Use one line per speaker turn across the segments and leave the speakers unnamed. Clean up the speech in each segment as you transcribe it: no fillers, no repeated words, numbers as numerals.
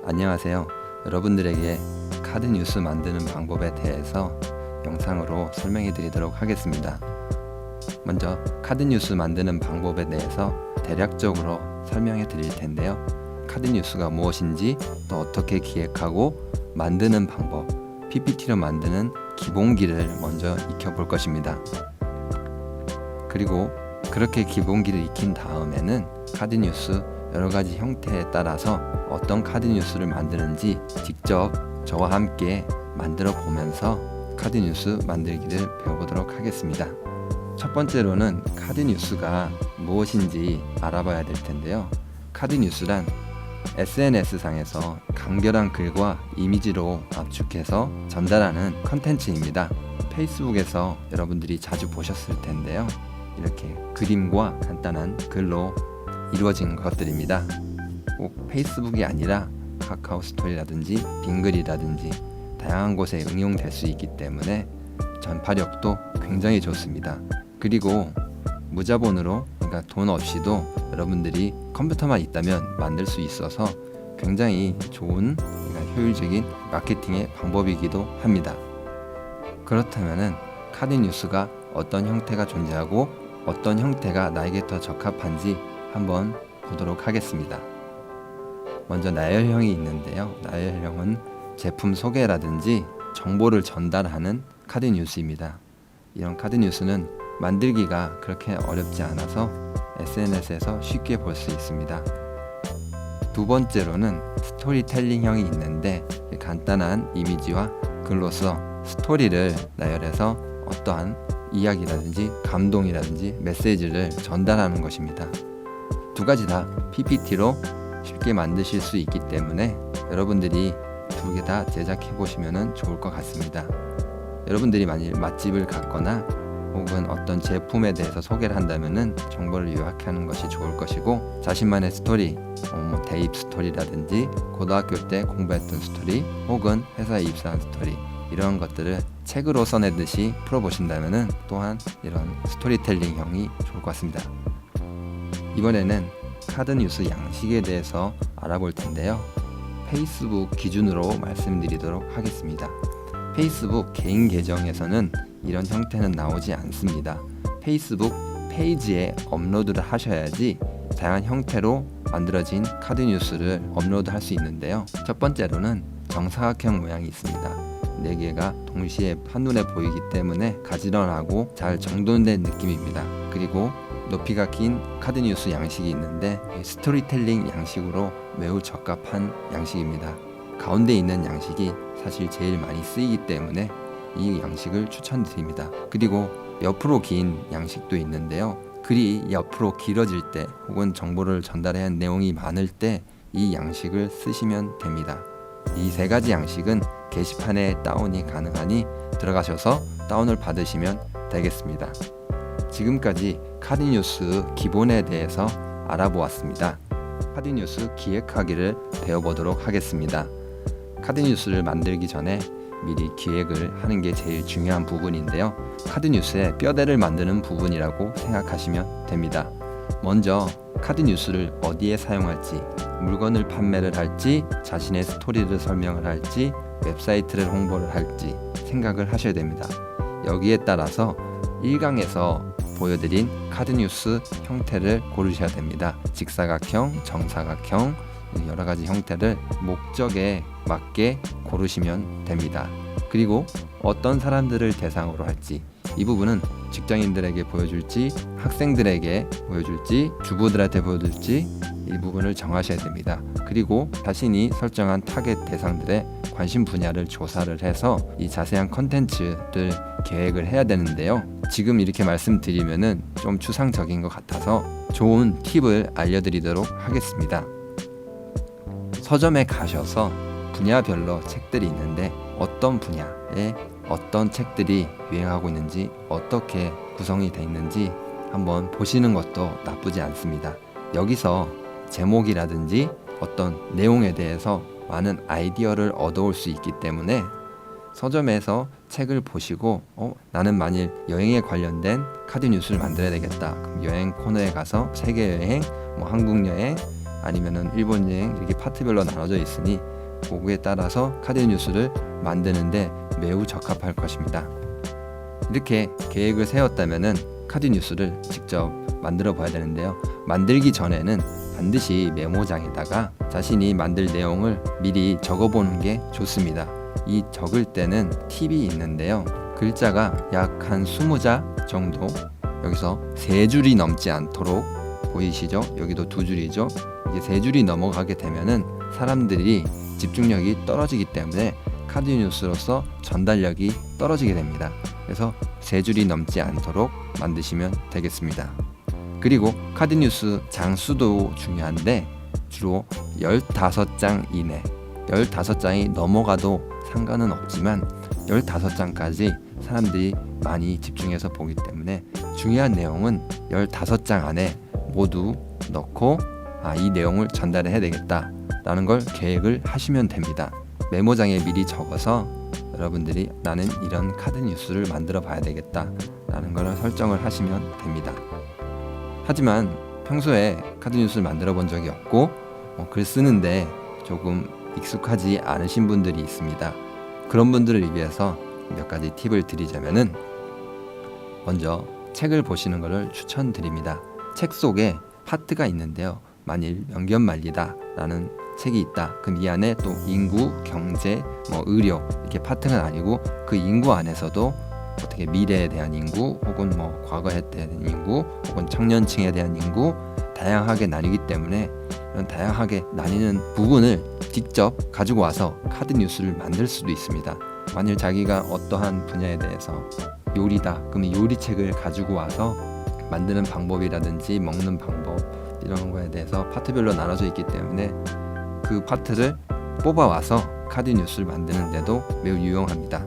안녕하세요. 여러분들에게 카드 뉴스 만드는 방법에 대해서 영상으로 설명해 드리도록 하겠습니다. 먼저 카드 뉴스 만드는 방법에 대해서 대략적으로 설명해 드릴 텐데요. 카드 뉴스가 무엇인지, 또 어떻게 기획하고 만드는 방법, PPT로 만드는 기본기를 먼저 익혀볼 것입니다. 그리고 그렇게 기본기를 익힌 다음에는 카드 뉴스 여러가지 형태에 따라서 어떤 카드 뉴스를 만드는지 직접 저와 함께 만들어 보면서 카드 뉴스 만들기를 배워보도록 하겠습니다. 첫 번째로는 카드 뉴스가 무엇인지 알아봐야 될 텐데요. 카드 뉴스란 SNS상에서 간결한 글과 이미지로 압축해서 전달하는 컨텐츠입니다. 페이스북에서 여러분들이 자주 보셨을 텐데요. 이렇게 그림과 간단한 글로 이루어진 것들입니다. 꼭 페이스북이 아니라 카카오 스토리라든지 빙글이라든지 다양한 곳에 응용될 수 있기 때문에 전파력도 굉장히 좋습니다. 그리고 무자본으로, 그러니까 돈 없이도 여러분들이 컴퓨터만 있다면 만들 수 있어서 굉장히 좋은, 그러니까 효율적인 마케팅의 방법이기도 합니다. 그렇다면은 카드 뉴스가 어떤 형태가 존재하고 어떤 형태가 나에게 더 적합한지 한번 보도록 하겠습니다. 먼저 나열형이 있는데요. 나열형은 제품 소개라든지 정보를 전달하는 카드 뉴스입니다. 이런 카드 뉴스는 만들기가 그렇게 어렵지 않아서 SNS에서 쉽게 볼 수 있습니다. 두 번째로는 스토리텔링형이 있는데, 간단한 이미지와 글로서 스토리를 나열해서 어떠한 이야기라든지 감동이라든지 메시지를 전달하는 것입니다. 두 가지 다 PPT로 쉽게 만드실 수 있기 때문에 여러분들이 두 개 다 제작해 보시면 좋을 것 같습니다. 여러분들이 만일 맛집을 갔거나 혹은 어떤 제품에 대해서 소개를 한다면은 정보를 요약하는 것이 좋을 것이고, 자신만의 스토리, 대입 스토리라든지 고등학교 때 공부했던 스토리 혹은 회사에 입사한 스토리, 이런 것들을 책으로 써내듯이 풀어보신다면은 또한 이런 스토리텔링형이 좋을 것 같습니다. 이번에는 카드 뉴스 양식에 대해서 알아볼 텐데요. 페이스북 기준으로 말씀드리도록 하겠습니다. 페이스북 개인 계정에서는 이런 형태는 나오지 않습니다. 페이스북 페이지에 업로드를 하셔야지 다양한 형태로 만들어진 카드 뉴스를 업로드할 수 있는데요. 첫 번째로는 정사각형 모양이 있습니다. 4개가 동시에 한눈에 보이기 때문에 가지런하고 잘 정돈된 느낌입니다. 그리고 높이가 긴 카드 뉴스 양식이 있는데, 스토리텔링 양식으로 매우 적합한 양식입니다. 가운데 있는 양식이 사실 제일 많이 쓰이기 때문에 이 양식을 추천드립니다. 그리고 옆으로 긴 양식도 있는데요. 글이 옆으로 길어질 때 혹은 정보를 전달해야 하는 내용이 많을 때 이 양식을 쓰시면 됩니다. 이 세 가지 양식은 게시판에 다운이 가능하니 들어가셔서 다운을 받으시면 되겠습니다. 지금까지 카드 뉴스 기본에 대해서 알아보았습니다. 카드 뉴스 기획하기를 배워보도록 하겠습니다. 카드 뉴스를 만들기 전에 미리 기획을 하는 게 제일 중요한 부분인데요. 카드 뉴스의 뼈대를 만드는 부분이라고 생각하시면 됩니다. 먼저 카드 뉴스를 어디에 사용할지, 물건을 판매를 할지, 자신의 스토리를 설명을 할지, 웹사이트를 홍보를 할지 생각을 하셔야 됩니다. 여기에 따라서 1강에서 보여드린 카드 뉴스 형태를 고르셔야 됩니다. 직사각형, 정사각형, 여러 가지 형태를 목적에 맞게 고르시면 됩니다. 그리고 어떤 사람들을 대상으로 할지, 이 부분은 직장인들에게 보여줄지, 학생들에게 보여줄지, 주부들한테 보여줄지, 이 부분을 정하셔야 됩니다. 그리고 자신이 설정한 타겟 대상들의 관심 분야를 조사를 해서 이 자세한 컨텐츠를 계획을 해야 되는데요. 지금 이렇게 말씀드리면은 좀 추상적인 것 같아서 좋은 팁을 알려드리도록 하겠습니다. 서점에 가셔서 분야별로 책들이 있는데 어떤 분야에 어떤 책들이 유행하고 있는지, 어떻게 구성이 되어 있는지 한번 보시는 것도 나쁘지 않습니다. 여기서 제목이라든지 어떤 내용에 대해서 많은 아이디어를 얻어올 수 있기 때문에 서점에서 책을 보시고 나는 만일 여행에 관련된 카드 뉴스를 만들어야 되겠다. 그럼 여행 코너에 가서 세계 여행, 한국 여행, 아니면은 일본 여행, 이렇게 파트별로 나눠져 있으니 도구에 따라서 카드 뉴스를 만드는데 매우 적합할 것입니다. 이렇게 계획을 세웠다면은 카드 뉴스를 직접 만들어 봐야 되는데요. 만들기 전에는 반드시 메모장에다가 자신이 만들 내용을 미리 적어보는 게 좋습니다. 이 적을 때는 팁이 있는데요. 글자가 약 한 20자 정도, 여기서 3줄이 넘지 않도록, 보이시죠? 여기도 2줄이죠. 이게 3줄이 넘어가게 되면은 사람들이 집중력이 떨어지기 때문에 카드 뉴스로서 전달력이 떨어지게 됩니다. 그래서 3줄이 넘지 않도록 만드시면 되겠습니다. 그리고 카드 뉴스 장수도 중요한데 주로 15장 이내, 15장이 넘어가도 상관은 없지만 15장까지 사람들이 많이 집중해서 보기 때문에 중요한 내용은 15장 안에 모두 넣고 이 내용을 전달해야 되겠다 라는 걸 계획을 하시면 됩니다. 메모장에 미리 적어서 여러분들이 나는 이런 카드 뉴스를 만들어 봐야 되겠다 라는 걸 설정을 하시면 됩니다. 하지만 평소에 카드 뉴스를 만들어 본 적이 없고 글 쓰는데 조금 익숙하지 않으신 분들이 있습니다. 그런 분들을 위해서 몇 가지 팁을 드리자면은, 먼저 책을 보시는 것을 추천드립니다. 책 속에 파트가 있는데요. 만일 명견말리다 라는 책이 있다, 그럼 이 안에 또 인구, 경제, 의료 이렇게 파트가 아니고 그 인구 안에서도 어떻게 미래에 대한 인구, 혹은 과거에 대한 인구, 혹은 청년층에 대한 인구, 다양하게 나뉘기 때문에 이런 다양하게 나뉘는 부분을 직접 가지고 와서 카드 뉴스를 만들 수도 있습니다. 만일 자기가 어떠한 분야에 대해서 요리다, 그러면 요리책을 가지고 와서 만드는 방법이라든지 먹는 방법 이런 거에 대해서 파트별로 나눠져 있기 때문에 그 파트를 뽑아와서 카드 뉴스를 만드는데도 매우 유용합니다.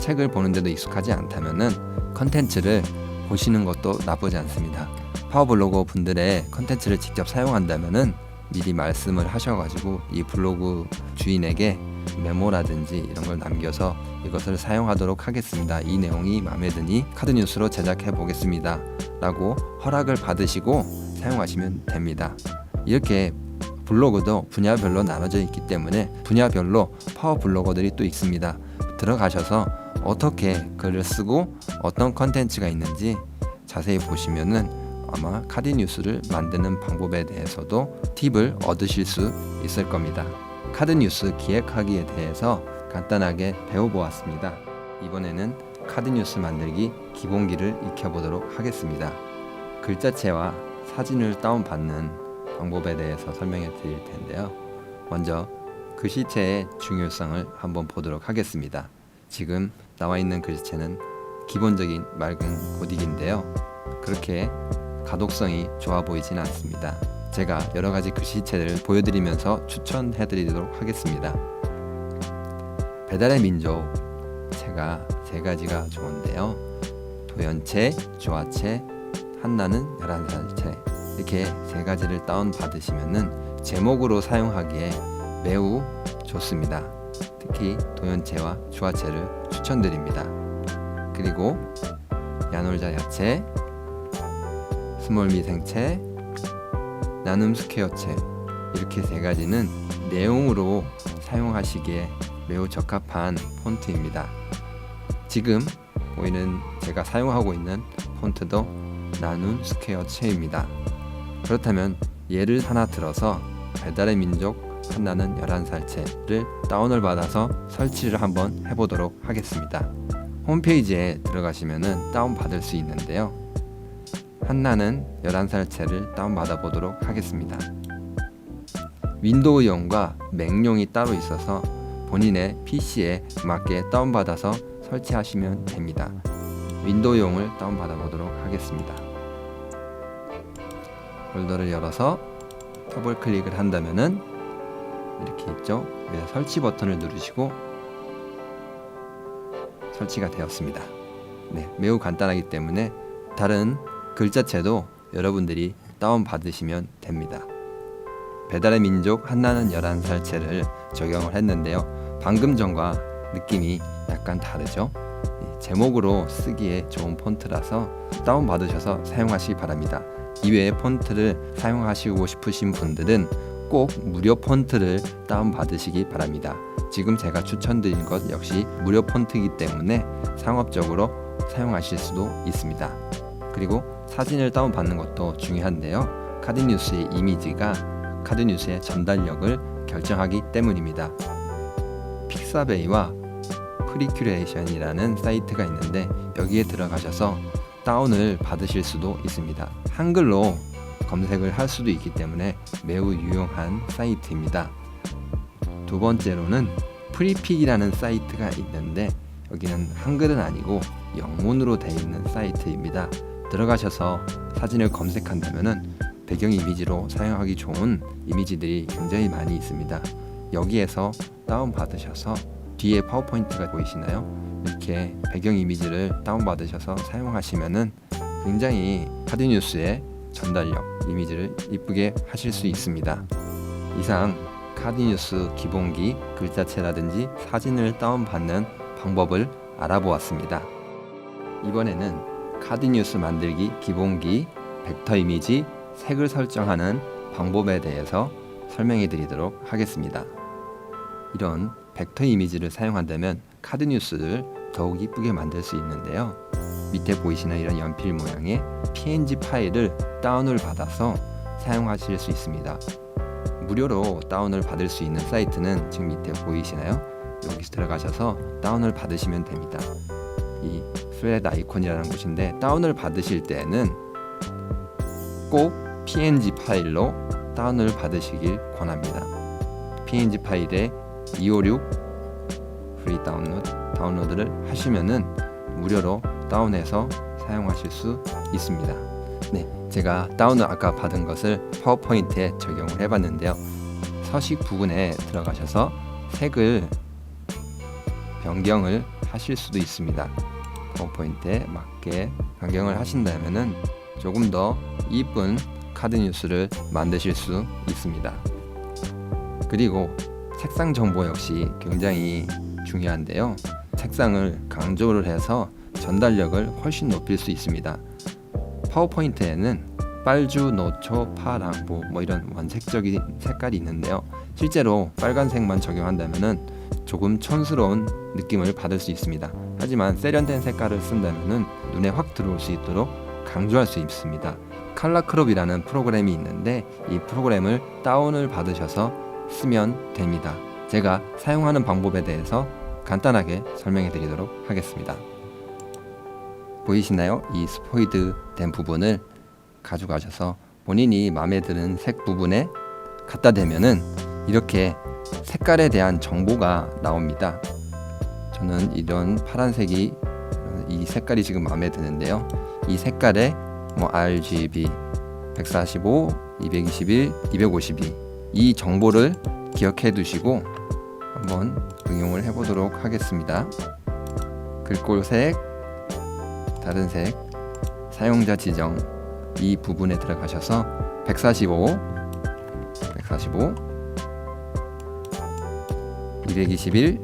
책을 보는데도 익숙하지 않다면은 컨텐츠를 보시는 것도 나쁘지 않습니다. 파워블로거 분들의 컨텐츠를 직접 사용한다면은 미리 말씀을 하셔가지고 이 블로그 주인에게 메모라든지 이런 걸 남겨서 이것을 사용하도록 하겠습니다. 이 내용이 마음에 드니 카드 뉴스로 제작해 보겠습니다 라고 허락을 받으시고 사용하시면 됩니다. 이렇게 블로그도 분야별로 나눠져 있기 때문에 분야별로 파워블로거들이 또 있습니다. 들어가셔서 어떻게 글을 쓰고 어떤 컨텐츠가 있는지 자세히 보시면은 아마 카드 뉴스를 만드는 방법에 대해서도 팁을 얻으실 수 있을 겁니다. 카드 뉴스 기획하기에 대해서 간단하게 배워보았습니다. 이번에는 카드 뉴스 만들기 기본기를 익혀보도록 하겠습니다. 글자체와 사진을 다운받는 방법에 대해서 설명해 드릴 텐데요. 먼저 글씨체의 중요성을 한번 보도록 하겠습니다. 지금 나와 있는 글씨체는 기본적인 맑은 고딕인데요. 그렇게 가독성이 좋아 보이진 않습니다. 제가 여러 가지 글씨체를 보여드리면서 추천해 드리도록 하겠습니다. 배달의 민족 체가 3가지가 좋은데요. 도연체, 주화체, 한나는 11살체 이렇게 3가지를 다운받으시면은 제목으로 사용하기에 매우 좋습니다. 특히 도연체와 주화체를 추천드립니다. 그리고 야놀자 야체, 스몰 미생체, 나눔 스퀘어체 이렇게 3가지는 내용으로 사용하시기에 매우 적합한 폰트입니다. 지금 보이는 제가 사용하고 있는 폰트도 나눔 스퀘어체입니다. 그렇다면 예를 하나 들어서 배달의 민족 한나는 11살체를 다운을 받아서 설치를 한번 해보도록 하겠습니다. 홈페이지에 들어가시면은 다운받을 수 있는데요. 한나는 11살체를 다운받아 보도록 하겠습니다. 윈도우용과 맥용이 따로 있어서 본인의 PC에 맞게 다운받아서 설치하시면 됩니다. 윈도우용을 다운받아 보도록 하겠습니다. 폴더를 열어서 더블 클릭을 한다면은 이렇게 있죠. 여기서 설치 버튼을 누르시고 설치가 되었습니다. 네, 매우 간단하기 때문에 다른 글자체도 여러분들이 다운받으시면 됩니다. 배달의 민족 한나는 11살체를 적용을 했는데요. 방금 전과 느낌이 약간 다르죠. 제목으로 쓰기에 좋은 폰트라서 다운받으셔서 사용하시기 바랍니다. 이외의 폰트를 사용하시고 싶으신 분들은 꼭 무료 폰트를 다운받으시기 바랍니다. 지금 제가 추천드린 것 역시 무료 폰트이기 때문에 상업적으로 사용하실 수도 있습니다. 그리고 사진을 다운받는 것도 중요한데요. 카드뉴스의 이미지가 카드뉴스의 전달력을 결정하기 때문입니다. 픽사베이와 프리큐레이션이라는 사이트가 있는데 여기에 들어가셔서 다운을 받으실 수도 있습니다. 한글로 검색을 할 수도 있기 때문에 매우 유용한 사이트입니다. 두 번째로는 프리픽이라는 사이트가 있는데 여기는 한글은 아니고 영문으로 되어 있는 사이트입니다. 들어가셔서 사진을 검색한다면은 배경 이미지로 사용하기 좋은 이미지들이 굉장히 많이 있습니다. 여기에서 다운받으셔서 뒤에 파워포인트가 보이시나요? 이렇게 배경 이미지를 다운받으셔서 사용하시면은 굉장히 카드뉴스의 전달력, 이미지를 이쁘게 하실 수 있습니다. 이상 카드뉴스 기본기 글자체라든지 사진을 다운받는 방법을 알아보았습니다. 이번에는 카드뉴스 만들기 기본기 벡터 이미지 색을 설정하는 방법에 대해서 설명해 드리도록 하겠습니다. 이런 벡터 이미지를 사용한다면 카드뉴스를 더욱 이쁘게 만들 수 있는데요. 밑에 보이시는 이런 연필 모양의 PNG 파일을 다운을 받아서 사용하실 수 있습니다. 무료로 다운을 받을 수 있는 사이트는 지금 밑에 보이시나요? 여기서 들어가셔서 다운을 받으시면 됩니다. 이 스레드 아이콘이라는 곳인데 다운을 받으실 때는 꼭 PNG 파일로 다운을 받으시길 권합니다. PNG 파일에 256 프리 다운로드를 하시면은 무료로 다운해서 사용하실 수 있습니다. 네, 제가 다운을 아까 받은 것을 파워포인트에 적용을 해봤는데요. 서식 부분에 들어가셔서 색을 변경을 하실 수도 있습니다. 파워포인트에 맞게 변경을 하신다면은 조금 더 이쁜 카드뉴스를 만드실 수 있습니다. 그리고 색상 정보 역시 굉장히 중요한데요. 색상을 강조를 해서 전달력을 훨씬 높일 수 있습니다. 파워포인트에는 빨주, 노초, 파랑, 뭐 이런 원색적인 색깔이 있는데요. 실제로 빨간색만 적용한다면은 조금 촌스러운 느낌을 받을 수 있습니다. 하지만 세련된 색깔을 쓴다면은 눈에 확 들어올 수 있도록 강조할 수 있습니다. 컬러크롭이라는 프로그램이 있는데 이 프로그램을 다운을 받으셔서 쓰면 됩니다. 제가 사용하는 방법에 대해서 간단하게 설명해 드리도록 하겠습니다. 보이시나요? 이 스포이드 된 부분을 가져가셔서 본인이 마음에 드는 색 부분에 갖다 대면은 이렇게 색깔에 대한 정보가 나옵니다. 저는 이런 파란색이 이 색깔이 지금 마음에 드는데요. 이 색깔에 RGB 145, 221, 252 이 정보를 기억해 두시고 한번 응용을 해보도록 하겠습니다. 글꼴색, 다른 색, 사용자 지정 이 부분에 들어가셔서 145, 221,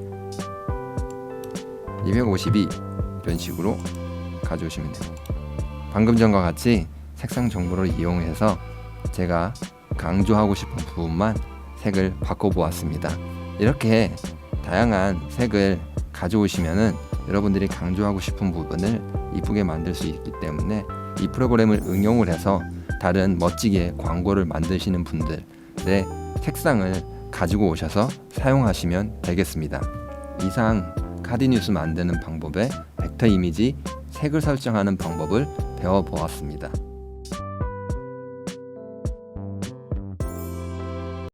252 이런 식으로 가져오시면 돼요. 방금 전과 같이 색상 정보를 이용해서 제가 강조하고 싶은 부분만 색을 바꿔보았습니다. 이렇게 다양한 색을 가져오시면은 여러분들이 강조하고 싶은 부분을 이쁘게 만들 수 있기 때문에 이 프로그램을 응용을 해서 다른 멋지게 광고를 만드시는 분들의 색상을 가지고 오셔서 사용하시면 되겠습니다. 이상 카드뉴스 만드는 방법에 벡터 이미지 색을 설정하는 방법을 배워보았습니다.